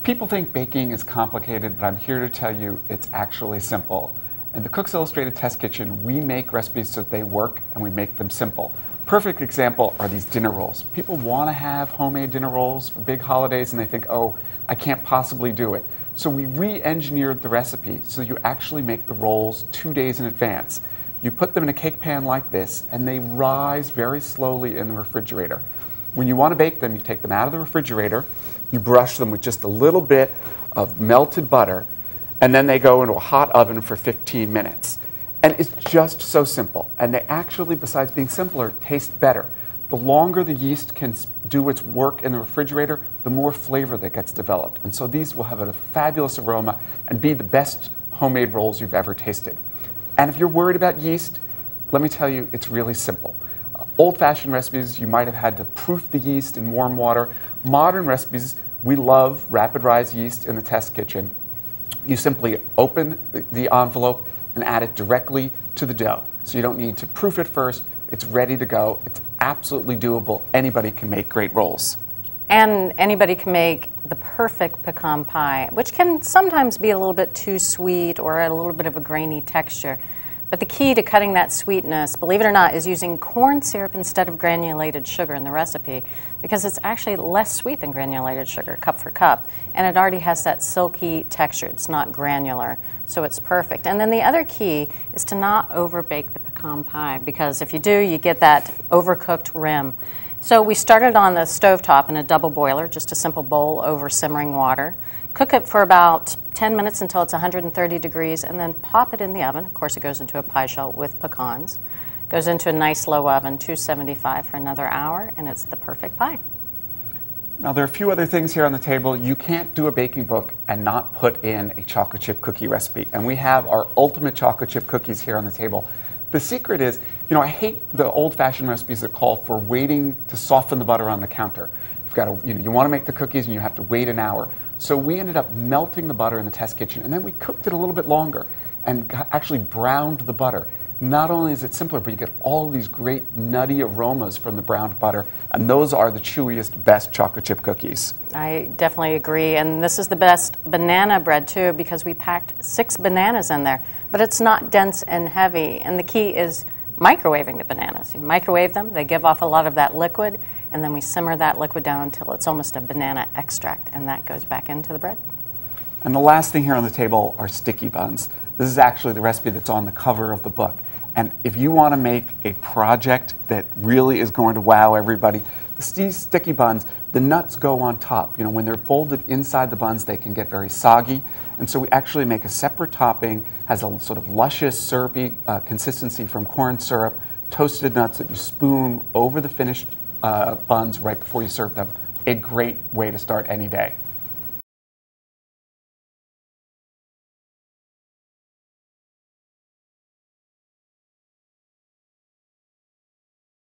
People think baking is complicated, but I'm here to tell you it's actually simple. In the Cook's Illustrated Test Kitchen, we make recipes so that they work and we make them simple. Perfect example are these dinner rolls. People want to have homemade dinner rolls for big holidays and they think, oh, I can't possibly do it. So we re-engineered the recipe so you actually make the rolls 2 days in advance. You put them in a cake pan like this and they rise very slowly in the refrigerator. When you want to bake them, you take them out of the refrigerator, you brush them with just a little bit of melted butter, and then they go into a hot oven for 15 minutes. And it's just so simple. And they actually, besides being simpler, taste better. The longer the yeast can do its work in the refrigerator, the more flavor that gets developed. And so these will have a fabulous aroma and be the best homemade rolls you've ever tasted. And if you're worried about yeast, let me tell you, it's really simple. Old-fashioned recipes, you might have had to proof the yeast in warm water. Modern recipes, we love rapid rise yeast in the test kitchen. You simply open the envelope and add it directly to the dough. So you don't need to proof it first. It's ready to go. It's absolutely doable. Anybody can make great rolls. And anybody can make the perfect pecan pie, which can sometimes be a little bit too sweet or a little bit of a grainy texture. But the key to cutting that sweetness, believe it or not, is using corn syrup instead of granulated sugar in the recipe, because it's actually less sweet than granulated sugar, cup for cup, and it already has that silky texture. It's not granular, so it's perfect. And then the other key is to not over-bake the pecan pie, because if you do, you get that overcooked rim. So we started on the stovetop in a double boiler, just a simple bowl over simmering water. Cook it for about 10 minutes until it's 130 degrees, and then pop it in the oven. Of course, it goes into a pie shell with pecans. Goes into a nice low oven, 275 for another hour, and it's the perfect pie. Now, there are a few other things here on the table. You can't do a baking book and not put in a chocolate chip cookie recipe. And we have our ultimate chocolate chip cookies here on the table. The secret is, I hate the old-fashioned recipes that call for waiting to soften the butter on the counter. You've got to, you want to make the cookies and you have to wait an hour. So we ended up melting the butter in the test kitchen, and then we cooked it a little bit longer and actually browned the butter. Not only is it simpler, but you get all these great nutty aromas from the browned butter, and those are the chewiest, best chocolate chip cookies. I definitely agree, and this is the best banana bread too, because we packed 6 bananas in there, but it's not dense and heavy, and the key is microwaving the bananas. You microwave them, they give off a lot of that liquid, and then we simmer that liquid down until it's almost a banana extract, and that goes back into the bread. And the last thing here on the table are sticky buns. This is actually the recipe that's on the cover of the book. And if you want to make a project that really is going to wow everybody, these sticky buns, the nuts go on top. When they're folded inside the buns, they can get very soggy. And so we actually make a separate topping, has a sort of luscious, syrupy consistency from corn syrup, toasted nuts that you spoon over the finished buns right before you serve them. A great way to start any day.